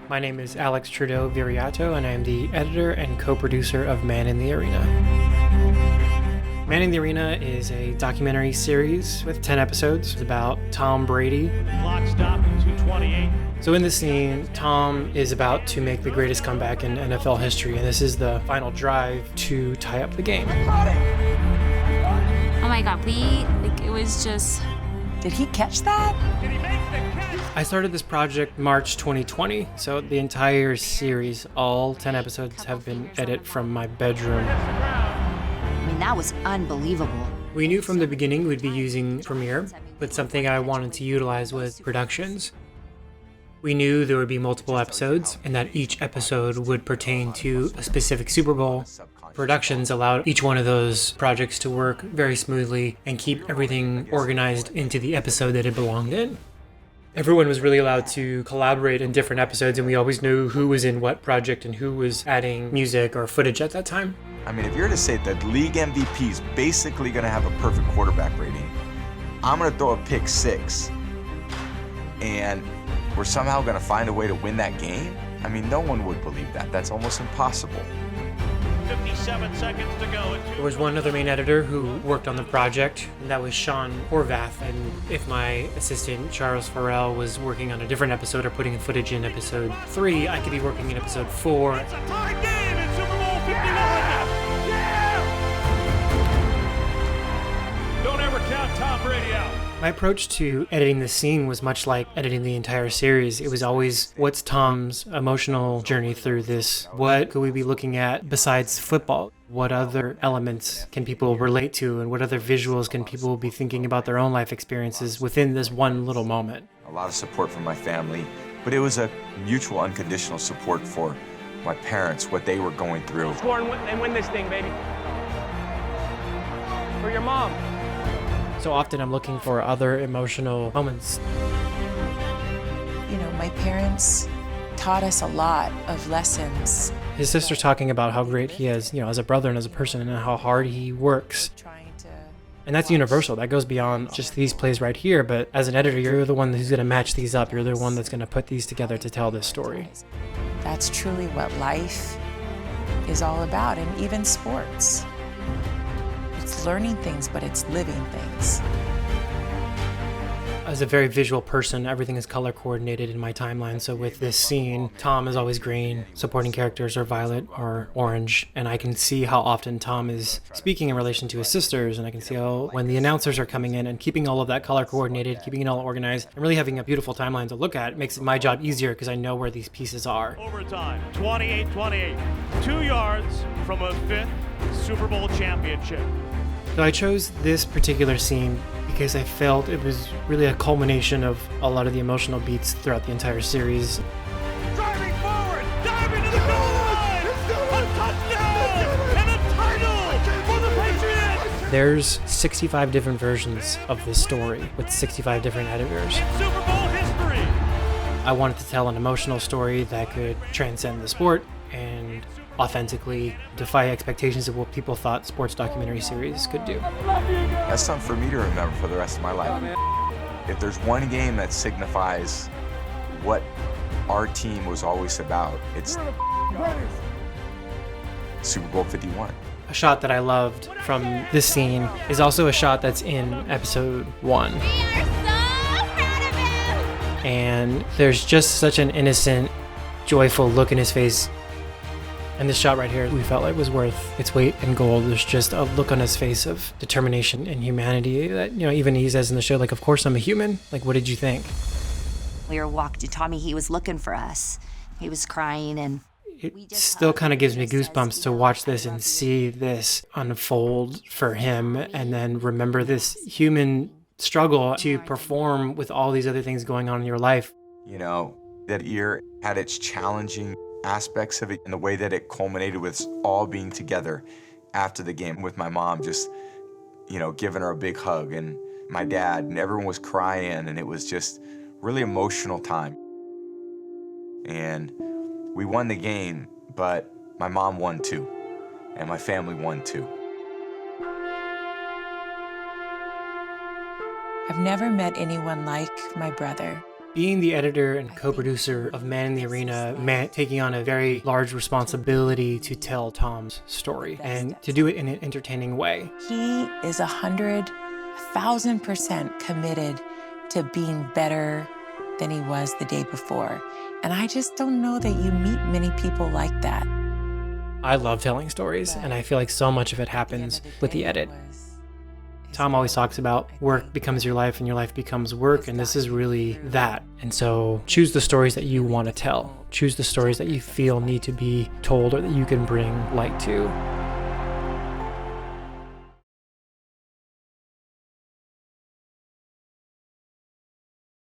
My name is Alex Trudeau Viriato, and I am the editor and co-producer of Man in the Arena. Man in the Arena is a documentary series with 10 episodes about Tom Brady. Clock stopped at 2:28. So in this scene, Tom is about to make the greatest comeback in NFL history, and this is the final drive to tie up the game. Oh my God, it was just... Did he catch that? Did he make the catch? I started this project March 2020, so the entire series, all 10 episodes, have been edited from my bedroom. I mean, that was unbelievable. We knew from the beginning we'd be using Premiere, but something I wanted to utilize was Productions. We knew there would be multiple episodes and that each episode would pertain to a specific Super Bowl. Productions allowed each one of those projects to work very smoothly and keep everything organized into the episode that it belonged in. Everyone was really allowed to collaborate in different episodes, and we always knew who was in what project and who was adding music or footage at that time. I mean, if you're to say that league MVP is basically going to have a perfect quarterback rating, I'm going to throw a pick six, and we're somehow going to find a way to win that game? I mean, no one would believe that. That's almost impossible. 57 seconds to go. There was one other main editor who worked on the project, and that was Sean Horvath. And if my assistant, Charles Farrell, was working on a different episode or putting footage in episode 3, I could be working in episode 4. It's a tie game in Super Bowl 51. Yeah! Don't ever count Tom Brady out. My approach to editing this scene was much like editing the entire series. It was always, what's Tom's emotional journey through this? What could we be looking at besides football? What other elements can people relate to, and what other visuals can people be thinking about their own life experiences within this one little moment? A lot of support from my family, but it was a mutual, unconditional support for my parents, what they were going through. Score and win this thing, baby. For your mom. So often I'm looking for other emotional moments. You know, my parents taught us a lot of lessons. His sister's talking about how great he is, as a brother and as a person, and how hard he works. And that's universal. That goes beyond just these plays right here. But as an editor, you're the one who's going to match these up. You're the one that's going to put these together to tell this story. That's truly what life is all about, and even sports. It's learning things, but it's living things. As a very visual person, everything is color coordinated in my timeline. So with this scene, Tom is always green, supporting characters are violet or orange, and I can see how often Tom is speaking in relation to his sisters, and I can see how when the announcers are coming in and keeping all of that color coordinated, keeping it all organized, and really having a beautiful timeline to look at makes my job easier because I know where these pieces are. Overtime, 28-28. 2 yards from a 5th Super Bowl championship. So I chose this particular scene because I felt it was really a culmination of a lot of the emotional beats throughout the entire series. Driving forward, diving to the goal line, a touchdown, and a title for the Patriots. There's 65 different versions of this story with 65 different editors. In Super Bowl history. I wanted to tell an emotional story that could transcend the sport and authentically defy expectations of what people thought sports documentary series could do. That's something for me to remember for the rest of my life. If there's one game that signifies what our team was always about, it's Super Bowl 51. A shot that I loved from this scene is also a shot that's in episode 1. We are so proud of him! And there's just such an innocent, joyful look in his face. And this shot right here, we felt like was worth its weight in gold. There's just a look on his face of determination and humanity that, even he says in the show, like, of course I'm a human. Like, what did you think? We were walking, Tommy, he was looking for us. He was crying, and It still kind of gives me goosebumps to watch this and see this unfold for him, and then remember this human struggle to perform with all these other things going on in your life. That year had its challenging aspects of it, and the way that it culminated with all being together after the game with my mom, just, giving her a big hug, and my dad, and everyone was crying, and it was just really emotional time. And we won the game, but my mom won too, and my family won too. I've never met anyone like my brother. Being the editor and co-producer of Man in the Arena meant taking on a very large responsibility to tell Tom's story and to do it in an entertaining way. He is 100,000% committed to being better than he was the day before. And I just don't know that you meet many people like that. I love telling stories, and I feel like so much of it happens with the edit. Tom always talks about work becomes your life and your life becomes work, and this is really that. And so choose the stories that you want to tell. Choose the stories that you feel need to be told or that you can bring light to.